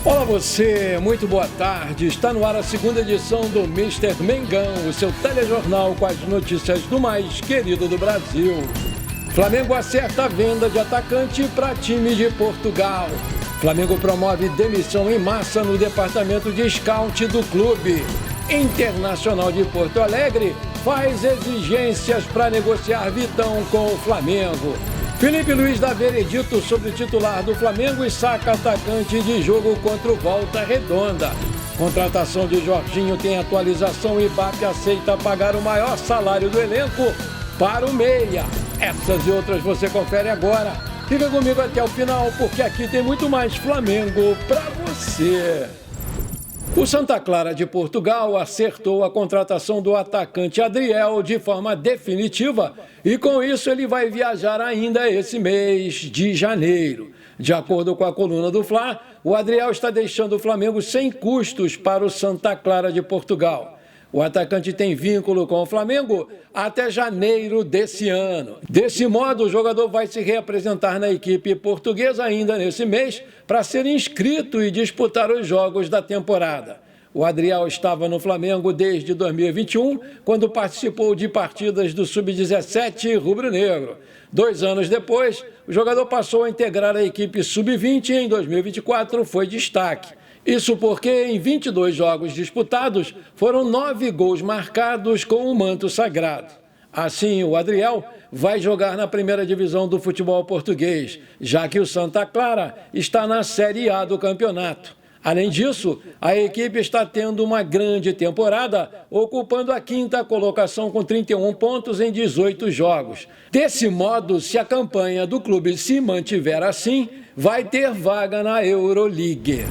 Olá você, muito boa tarde. Está no ar a segunda edição do Mister Mengão, o seu telejornal com as notícias do mais querido do Brasil. Flamengo acerta a venda de atacante para time de Portugal. Flamengo promove demissão em massa no departamento de scout do clube. Internacional de Porto Alegre faz exigências para negociar Vitão com o Flamengo. Felipe Luiz dá veredito sobre o titular do Flamengo e saca atacante de jogo contra o Volta Redonda. Contratação de Jorginho tem atualização e BAP aceita pagar o maior salário do elenco para o meia. Essas e outras você confere agora. Fica comigo até o final, porque aqui tem muito mais Flamengo para você. O Santa Clara de Portugal acertou a contratação do atacante Adriel de forma definitiva e com isso ele vai viajar ainda esse mês de janeiro. De acordo com a coluna do Fla, o Adriel está deixando o Flamengo sem custos para o Santa Clara de Portugal. O atacante tem vínculo com o Flamengo até janeiro desse ano. Desse modo, o jogador vai se reapresentar na equipe portuguesa ainda nesse mês para ser inscrito e disputar os jogos da temporada. O Adriel estava no Flamengo desde 2021, quando participou de partidas do Sub-17 rubro-negro. 2 anos depois, o jogador passou a integrar a equipe Sub-20 e em 2024 foi destaque. Isso porque em 22 jogos disputados foram 9 gols marcados com o manto sagrado. Assim, o Adriel vai jogar na primeira divisão do futebol português, já que o Santa Clara está na Série A do campeonato. Além disso, a equipe está tendo uma grande temporada, ocupando a 5ª colocação com 31 pontos em 18 jogos. Desse modo, se a campanha do clube se mantiver assim, vai ter vaga na Euroleague.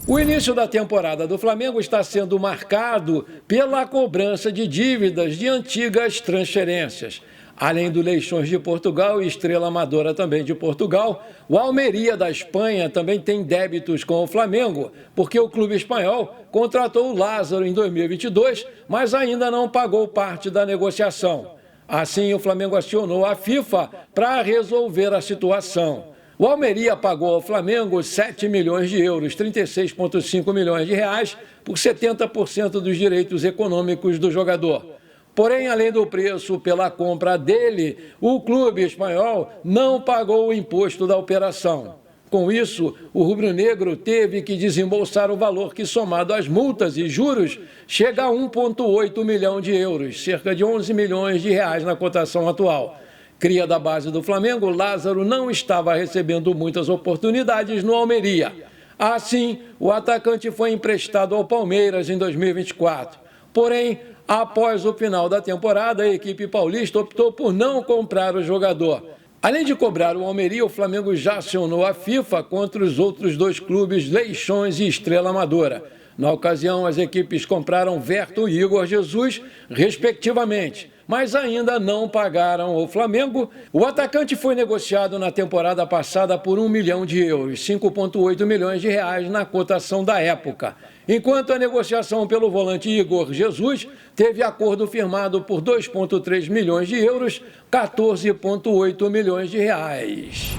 O início da temporada do Flamengo está sendo marcado pela cobrança de dívidas de antigas transferências. Além do Leixões de Portugal e Estrela Amadora também de Portugal, o Almeria da Espanha também tem débitos com o Flamengo, porque o clube espanhol contratou o Lázaro em 2022, mas ainda não pagou parte da negociação. Assim, o Flamengo acionou a FIFA para resolver a situação. O Almeria pagou ao Flamengo 7 milhões de euros, 36,5 milhões de reais, por 70% dos direitos econômicos do jogador. Porém, além do preço pela compra dele, o clube espanhol não pagou o imposto da operação. Com isso, o rubro-negro teve que desembolsar o valor que, somado às multas e juros, chega a 1,8 milhão de euros, cerca de 11 milhões de reais na cotação atual. Cria da base do Flamengo, Lázaro não estava recebendo muitas oportunidades no Almeria. Assim, o atacante foi emprestado ao Palmeiras em 2024. Porém, após o final da temporada, a equipe paulista optou por não comprar o jogador. Além de cobrar o Almeria, o Flamengo já acionou a FIFA contra os outros 2 clubes, Leixões e Estrela Amadora. Na ocasião, as equipes compraram Verto e Igor Jesus, respectivamente, mas ainda não pagaram ao Flamengo. O atacante foi negociado na temporada passada por 1 milhão de euros, 5,8 milhões de reais na cotação da época. Enquanto a negociação pelo volante Igor Jesus teve acordo firmado por 2,3 milhões de euros, 14,8 milhões de reais.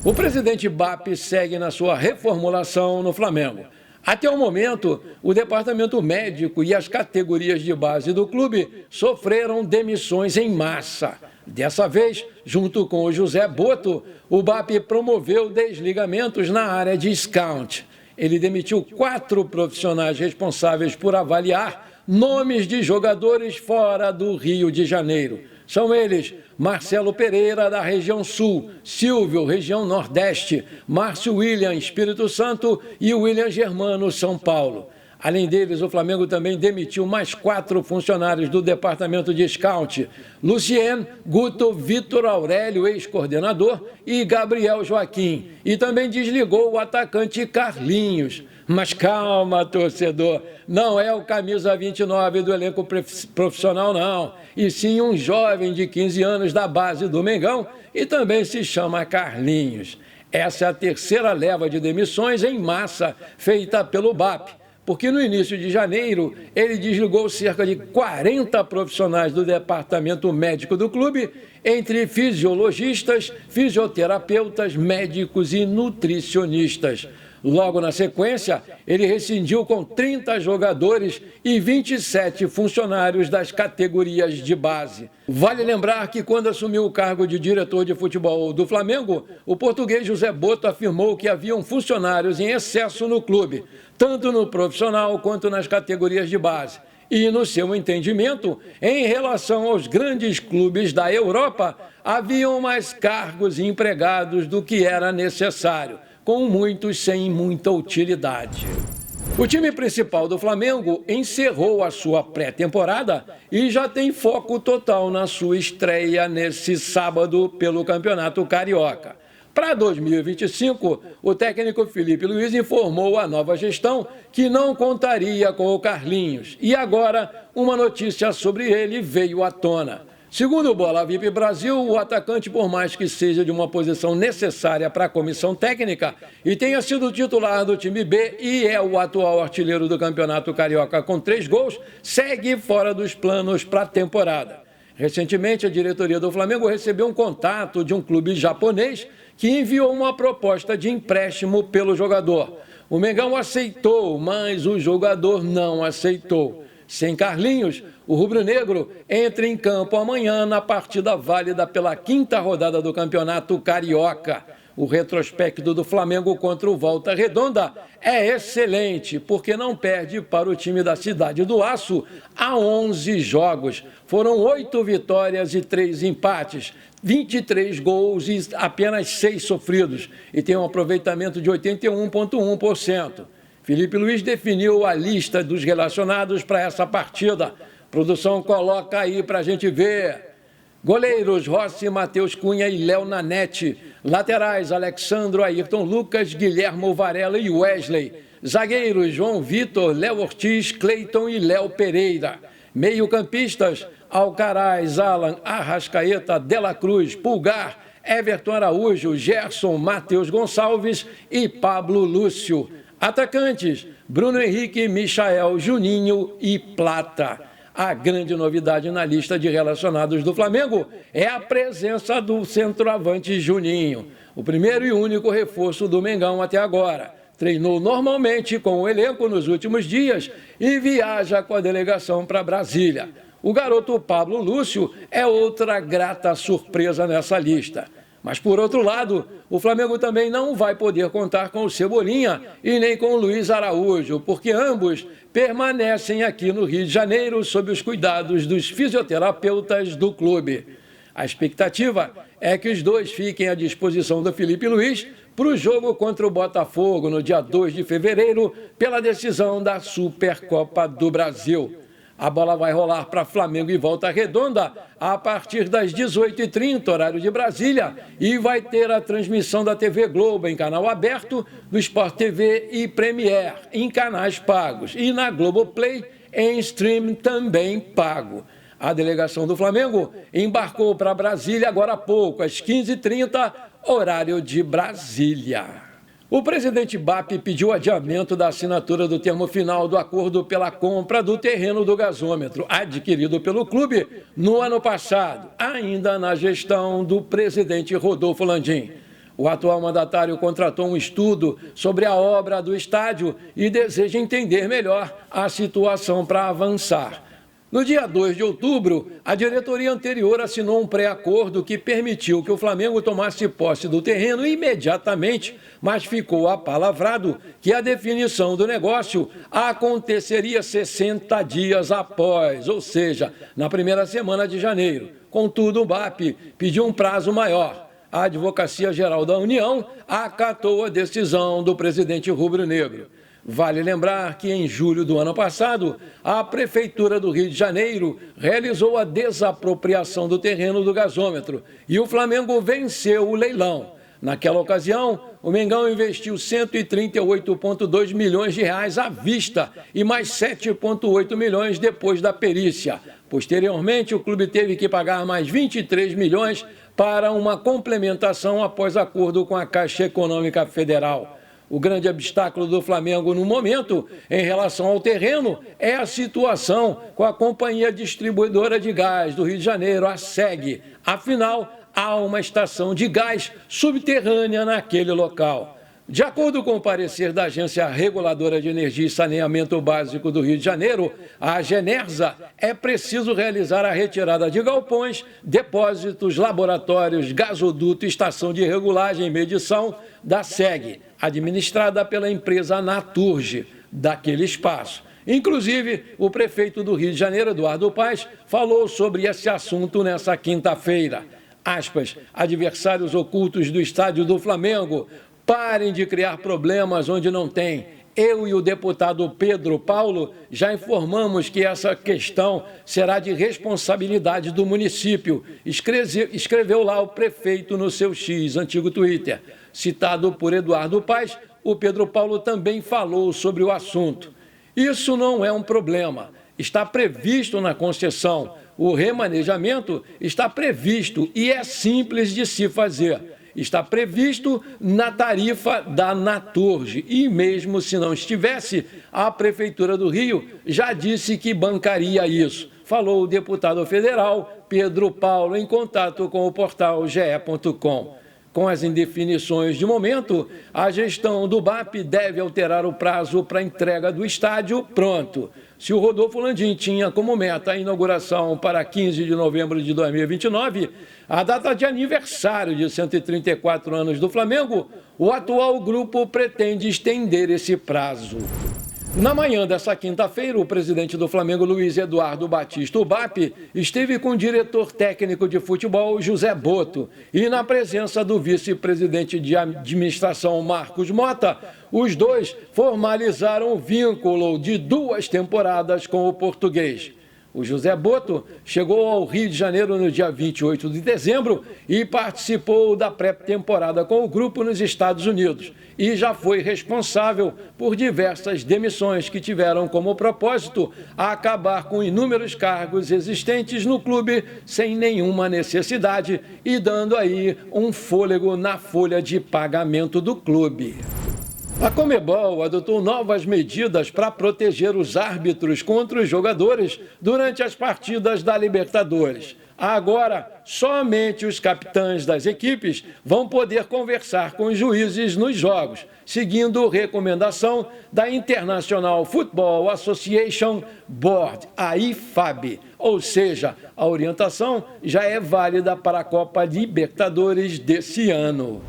O presidente BAP segue na sua reformulação no Flamengo. Até o momento, o departamento médico e as categorias de base do clube sofreram demissões em massa. Dessa vez, junto com o José Boto, o BAP promoveu desligamentos na área de scout. Ele demitiu 4 profissionais responsáveis por avaliar nomes de jogadores fora do Rio de Janeiro. São eles Marcelo Pereira, da região Sul, Silvio, região Nordeste, Márcio William, Espírito Santo e William Germano, São Paulo. Além deles, o Flamengo também demitiu mais 4 funcionários do departamento de scout: Lucien, Guto, Vitor Aurélio, ex-coordenador, e Gabriel Joaquim. E também desligou o atacante Carlinhos. Mas calma, torcedor, não é o camisa 29 do elenco profissional, não. E sim um jovem de 15 anos da base do Mengão e também se chama Carlinhos. Essa é a 3ª leva de demissões em massa feita pelo BAP. Porque no início de janeiro, ele desligou cerca de 40 profissionais do departamento médico do clube, entre fisiologistas, fisioterapeutas, médicos e nutricionistas. Logo na sequência, ele rescindiu com 30 jogadores e 27 funcionários das categorias de base. Vale lembrar que quando assumiu o cargo de diretor de futebol do Flamengo, o português José Boto afirmou que haviam funcionários em excesso no clube, tanto no profissional quanto nas categorias de base. E, no seu entendimento, em relação aos grandes clubes da Europa, haviam mais cargos e empregados do que era necessário, com muitos sem muita utilidade. O time principal do Flamengo encerrou a sua pré-temporada e já tem foco total na sua estreia nesse sábado pelo Campeonato Carioca. Para 2025, o técnico Felipe Luiz informou à nova gestão que não contaria com o Carlinhos. E agora, uma notícia sobre ele veio à tona. Segundo o Bola VIP Brasil, o atacante, por mais que seja de uma posição necessária para a comissão técnica e tenha sido titular do time B e é o atual artilheiro do Campeonato Carioca com 3 gols, segue fora dos planos para a temporada. Recentemente, a diretoria do Flamengo recebeu um contato de um clube japonês que enviou uma proposta de empréstimo pelo jogador. O Mengão aceitou, mas o jogador não aceitou. Sem Carlinhos, o rubro-negro entra em campo amanhã na partida válida pela 5ª rodada do Campeonato Carioca. O retrospecto do Flamengo contra o Volta Redonda é excelente, porque não perde para o time da Cidade do Aço há 11 jogos. Foram 8 vitórias e 3 empates, 23 gols e apenas 6 sofridos, e tem um aproveitamento de 81,1%. Felipe Luiz definiu a lista dos relacionados para essa partida. A produção coloca aí para a gente ver. Goleiros, Rossi, Matheus Cunha e Léo Nanete. Laterais, Alexandro, Ayrton Lucas, Guilhermo Varela e Wesley. Zagueiros, João Vitor, Léo Ortiz, Cleiton e Léo Pereira. Meio-campistas, Alcaraz, Alan, Arrascaeta, Dela Cruz, Pulgar, Everton Araújo, Gerson, Matheus Gonçalves e Pablo Lúcio. Atacantes, Bruno Henrique, Michael, Juninho e Plata. A grande novidade na lista de relacionados do Flamengo é a presença do centroavante Juninho, o primeiro e único reforço do Mengão até agora. Treinou normalmente com o elenco nos últimos dias e viaja com a delegação para Brasília. O garoto Pablo Lúcio é outra grata surpresa nessa lista. Mas, por outro lado, o Flamengo também não vai poder contar com o Cebolinha e nem com o Luiz Araújo, porque ambos permanecem aqui no Rio de Janeiro sob os cuidados dos fisioterapeutas do clube. A expectativa é que os dois fiquem à disposição do Felipe Luiz para o jogo contra o Botafogo no dia 2 de fevereiro, pela decisão da Supercopa do Brasil. A bola vai rolar para Flamengo e Volta Redonda a partir das 18h30, horário de Brasília, e vai ter a transmissão da TV Globo em canal aberto, do Sport TV e Premiere em canais pagos, e na Globoplay em stream também pago. A delegação do Flamengo embarcou para Brasília agora há pouco, às 15h30, horário de Brasília. O presidente BAP pediu adiamento da assinatura do termo final do acordo pela compra do terreno do gasômetro, adquirido pelo clube no ano passado, ainda na gestão do presidente Rodolfo Landim. O atual mandatário contratou um estudo sobre a obra do estádio e deseja entender melhor a situação para avançar. No dia 2 de outubro, a diretoria anterior assinou um pré-acordo que permitiu que o Flamengo tomasse posse do terreno imediatamente, mas ficou apalavrado que a definição do negócio aconteceria 60 dias após, ou seja, na primeira semana de janeiro. Contudo, o BAP pediu um prazo maior. A Advocacia Geral da União acatou a decisão do presidente rubro-negro. Vale lembrar que, em julho do ano passado, a Prefeitura do Rio de Janeiro realizou a desapropriação do terreno do gasômetro e o Flamengo venceu o leilão. Naquela ocasião, o Mengão investiu 138,2 milhões de reais à vista e mais 7,8 milhões depois da perícia. Posteriormente, o clube teve que pagar mais 23 milhões para uma complementação após acordo com a Caixa Econômica Federal. O grande obstáculo do Flamengo no momento, em relação ao terreno, é a situação com a Companhia Distribuidora de Gás do Rio de Janeiro, a SEG. Afinal, há uma estação de gás subterrânea naquele local. De acordo com o parecer da Agência Reguladora de Energia e Saneamento Básico do Rio de Janeiro, a Genersa, é preciso realizar a retirada de galpões, depósitos, laboratórios, gasoduto e estação de regulagem e medição da SEG, administrada pela empresa Naturge, daquele espaço. Inclusive, o prefeito do Rio de Janeiro, Eduardo Paes, falou sobre esse assunto nessa quinta-feira. Aspas, adversários ocultos do estádio do Flamengo, parem de criar problemas onde não tem. Eu e o deputado Pedro Paulo já informamos que essa questão será de responsabilidade do município, escreveu lá o prefeito no seu X, antigo Twitter. Citado por Eduardo Paes, o Pedro Paulo também falou sobre o assunto. Isso não é um problema, está previsto na concessão. O remanejamento está previsto e é simples de se fazer. Está previsto na tarifa da Naturge e mesmo se não estivesse, a Prefeitura do Rio já disse que bancaria isso. Falou o deputado federal Pedro Paulo em contato com o portal ge.com. Com as indefinições de momento, a gestão do BAP deve alterar o prazo para a entrega do estádio pronto. Se o Rodolfo Landim tinha como meta a inauguração para 15 de novembro de 2029, a data de aniversário de 134 anos do Flamengo, o atual grupo pretende estender esse prazo. Na manhã dessa quinta-feira, o presidente do Flamengo, Luiz Eduardo Batista, o BAP, esteve com o diretor técnico de futebol, José Boto, e na presença do vice-presidente de administração, Marcos Mota, os dois formalizaram o vínculo de 2 temporadas com o português. O José Boto chegou ao Rio de Janeiro no dia 28 de dezembro e participou da pré-temporada com o grupo nos Estados Unidos e já foi responsável por diversas demissões que tiveram como propósito acabar com inúmeros cargos existentes no clube sem nenhuma necessidade e dando aí um fôlego na folha de pagamento do clube. A Conmebol adotou novas medidas para proteger os árbitros contra os jogadores durante as partidas da Libertadores. Agora, somente os capitães das equipes vão poder conversar com os juízes nos jogos, seguindo recomendação da International Football Association Board, a IFAB. Ou seja, a orientação já é válida para a Copa Libertadores desse ano.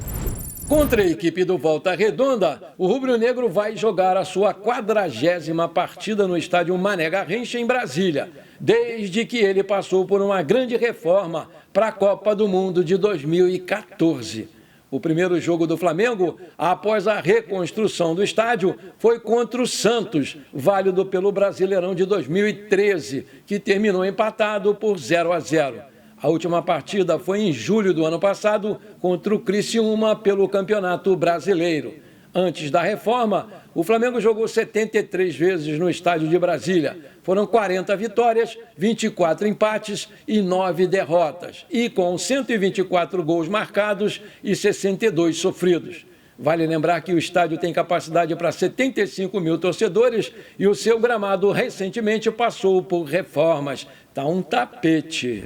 Contra a equipe do Volta Redonda, o rubro-negro vai jogar a sua 40ª partida no estádio Mané Garrincha, em Brasília, desde que ele passou por uma grande reforma para a Copa do Mundo de 2014. O primeiro jogo do Flamengo, após a reconstrução do estádio, foi contra o Santos, válido pelo Brasileirão de 2013, que terminou empatado por 0-0. A última partida foi em julho do ano passado contra o Criciúma pelo Campeonato Brasileiro. Antes da reforma, o Flamengo jogou 73 vezes no estádio de Brasília. Foram 40 vitórias, 24 empates e 9 derrotas. E com 124 gols marcados e 62 sofridos. Vale lembrar que o estádio tem capacidade para 75 mil torcedores e o seu gramado recentemente passou por reformas. Está um tapete.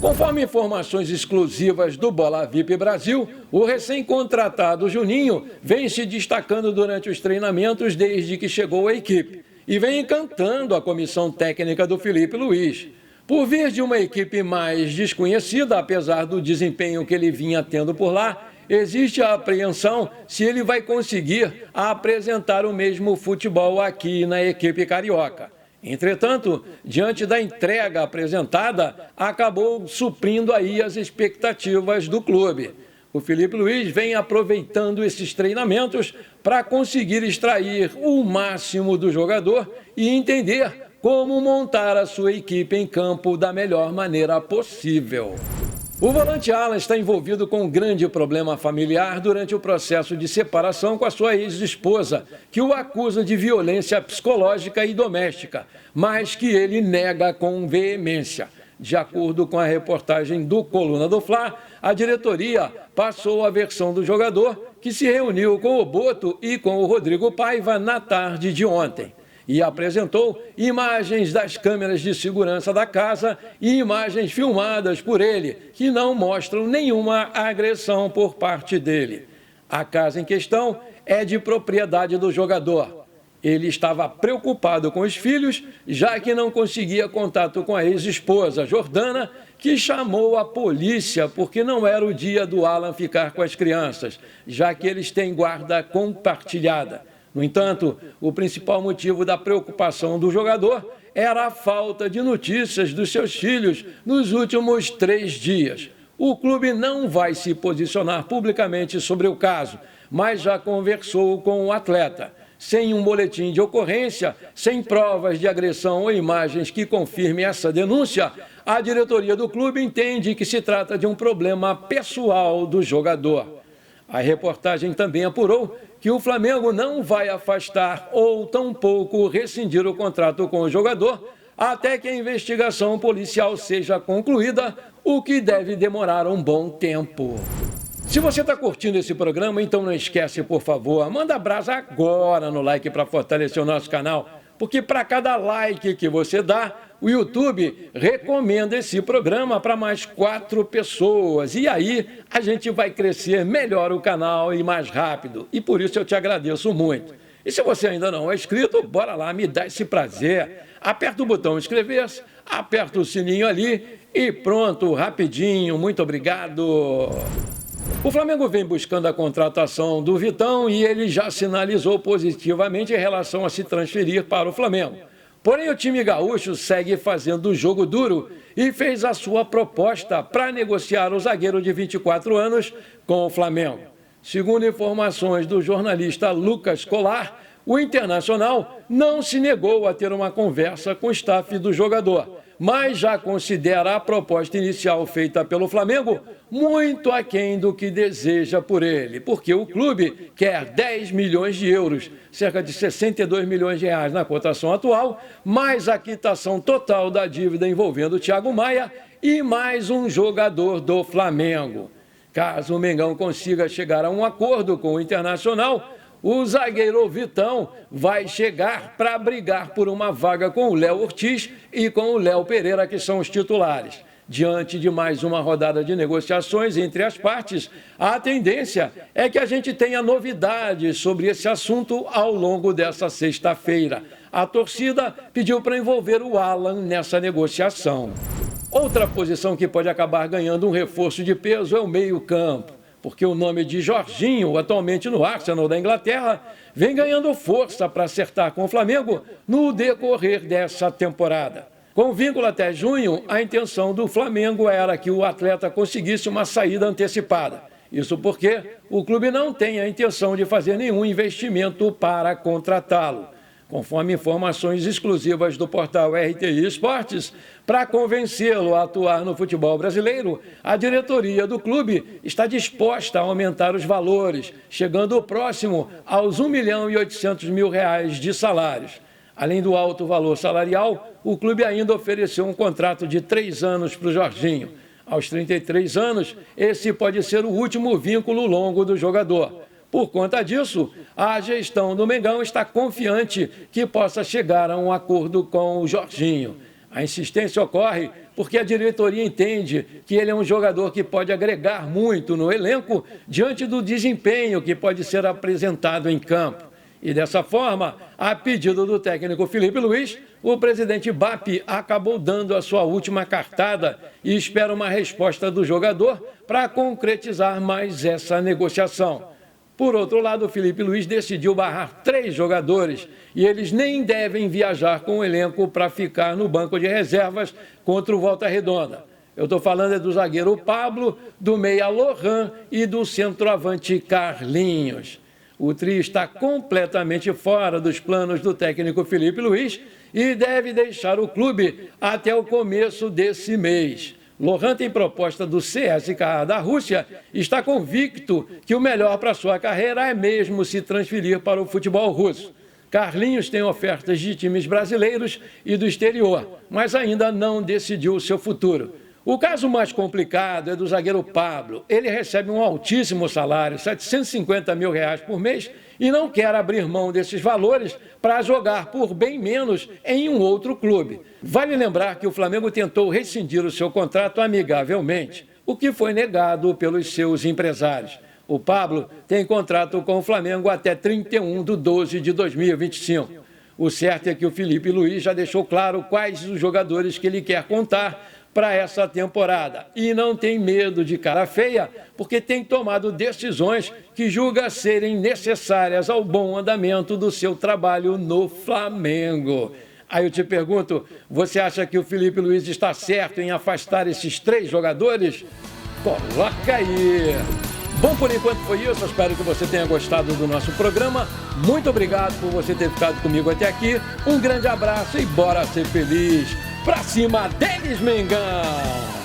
Conforme informações exclusivas do Bola VIP Brasil, o recém-contratado Juninho vem se destacando durante os treinamentos desde que chegou à equipe e vem encantando a comissão técnica do Felipe Luiz. Por vir de uma equipe mais desconhecida, apesar do desempenho que ele vinha tendo por lá, existe a apreensão se ele vai conseguir apresentar o mesmo futebol aqui na equipe carioca. Entretanto, diante da entrega apresentada, acabou suprindo aí as expectativas do clube. O Felipe Luiz vem aproveitando esses treinamentos para conseguir extrair o máximo do jogador e entender como montar a sua equipe em campo da melhor maneira possível. O volante Alan está envolvido com um grande problema familiar durante o processo de separação com a sua ex-esposa, que o acusa de violência psicológica e doméstica, mas que ele nega com veemência. De acordo com a reportagem do Coluna do Fla, a diretoria passou a versão do jogador, que se reuniu com o Boto e com o Rodrigo Paiva na tarde de ontem. E apresentou imagens das câmeras de segurança da casa e imagens filmadas por ele, que não mostram nenhuma agressão por parte dele. A casa em questão é de propriedade do jogador. Ele estava preocupado com os filhos, já que não conseguia contato com a ex-esposa, Jordana, que chamou a polícia porque não era o dia do Alan ficar com as crianças, já que eles têm guarda compartilhada. No entanto, o principal motivo da preocupação do jogador era a falta de notícias dos seus filhos nos últimos 3 dias. O clube não vai se posicionar publicamente sobre o caso, mas já conversou com o atleta. Sem um boletim de ocorrência, sem provas de agressão ou imagens que confirmem essa denúncia, a diretoria do clube entende que se trata de um problema pessoal do jogador. A reportagem também apurou que o Flamengo não vai afastar ou tampouco rescindir o contrato com o jogador até que a investigação policial seja concluída, o que deve demorar um bom tempo. Se você está curtindo esse programa, então não esquece, por favor, manda brasa agora no like para fortalecer o nosso canal, porque para cada like que você dá, o YouTube recomenda esse programa para mais 4 pessoas. E aí a gente vai crescer melhor o canal e mais rápido. E por isso eu te agradeço muito. E se você ainda não é inscrito, bora lá, me dá esse prazer. Aperta o botão inscrever-se, aperta o sininho ali e pronto, rapidinho. Muito obrigado. O Flamengo vem buscando a contratação do Vitão e ele já sinalizou positivamente em relação a se transferir para o Flamengo. Porém, o time gaúcho segue fazendo o jogo duro e fez a sua proposta para negociar o zagueiro de 24 anos com o Flamengo. Segundo informações do jornalista Lucas Colar, o Internacional não se negou a ter uma conversa com o staff do jogador, mas já considera a proposta inicial feita pelo Flamengo muito aquém do que deseja por ele, porque o clube quer 10 milhões de euros, cerca de 62 milhões de reais na cotação atual, mais a quitação total da dívida envolvendo o Thiago Maia e mais um jogador do Flamengo. Caso o Mengão consiga chegar a um acordo com o Internacional, o zagueiro Vitão vai chegar para brigar por uma vaga com o Léo Ortiz e com o Léo Pereira, que são os titulares. Diante de mais uma rodada de negociações entre as partes, a tendência é que a gente tenha novidades sobre esse assunto ao longo dessa sexta-feira. A torcida pediu para envolver o Alan nessa negociação. Outra posição que pode acabar ganhando um reforço de peso é o meio-campo, porque o nome de Jorginho, atualmente no Arsenal da Inglaterra, vem ganhando força para acertar com o Flamengo no decorrer dessa temporada. Com vínculo até junho, a intenção do Flamengo era que o atleta conseguisse uma saída antecipada. Isso porque o clube não tem a intenção de fazer nenhum investimento para contratá-lo. Conforme informações exclusivas do portal RTI Esportes, para convencê-lo a atuar no futebol brasileiro, a diretoria do clube está disposta a aumentar os valores, chegando próximo aos R$ 1.800.000 de salários. Além do alto valor salarial, o clube ainda ofereceu um contrato de 3 anos para o Jorginho. Aos 33 anos, esse pode ser o último vínculo longo do jogador. Por conta disso, a gestão do Mengão está confiante que possa chegar a um acordo com o Jorginho. A insistência ocorre porque a diretoria entende que ele é um jogador que pode agregar muito no elenco diante do desempenho que pode ser apresentado em campo. E dessa forma, a pedido do técnico Felipe Luiz, o presidente BAP acabou dando a sua última cartada e espera uma resposta do jogador para concretizar mais essa negociação. Por outro lado, o Felipe Luiz decidiu barrar 3 jogadores e eles nem devem viajar com o elenco para ficar no banco de reservas contra o Volta Redonda. Eu estou falando do zagueiro Pablo, do meia Lohan e do centroavante Carlinhos. O trio está completamente fora dos planos do técnico Felipe Luiz e deve deixar o clube até o começo desse mês. Lohan tem proposta do CSKA da Rússia e está convicto que o melhor para sua carreira é mesmo se transferir para o futebol russo. Carlinhos tem ofertas de times brasileiros e do exterior, mas ainda não decidiu o seu futuro. O caso mais complicado é do zagueiro Pablo. Ele recebe um altíssimo salário, R$ 750 mil por mês, e não quer abrir mão desses valores para jogar por bem menos em um outro clube. Vale lembrar que o Flamengo tentou rescindir o seu contrato amigavelmente, o que foi negado pelos seus empresários. O Pablo tem contrato com o Flamengo até 31/12/2025. O certo é que o Felipe Luiz já deixou claro quais os jogadores que ele quer contar para essa temporada. E não tem medo de cara feia, porque tem tomado decisões que julga serem necessárias ao bom andamento do seu trabalho no Flamengo. Aí eu te pergunto, você acha que o Felipe Luiz está certo em afastar esses 3 jogadores? Coloca aí! Bom, por enquanto foi isso. Eu espero que você tenha gostado do nosso programa. Muito obrigado por você ter ficado comigo até aqui. Um grande abraço e bora ser feliz. Pra cima deles, Mengão!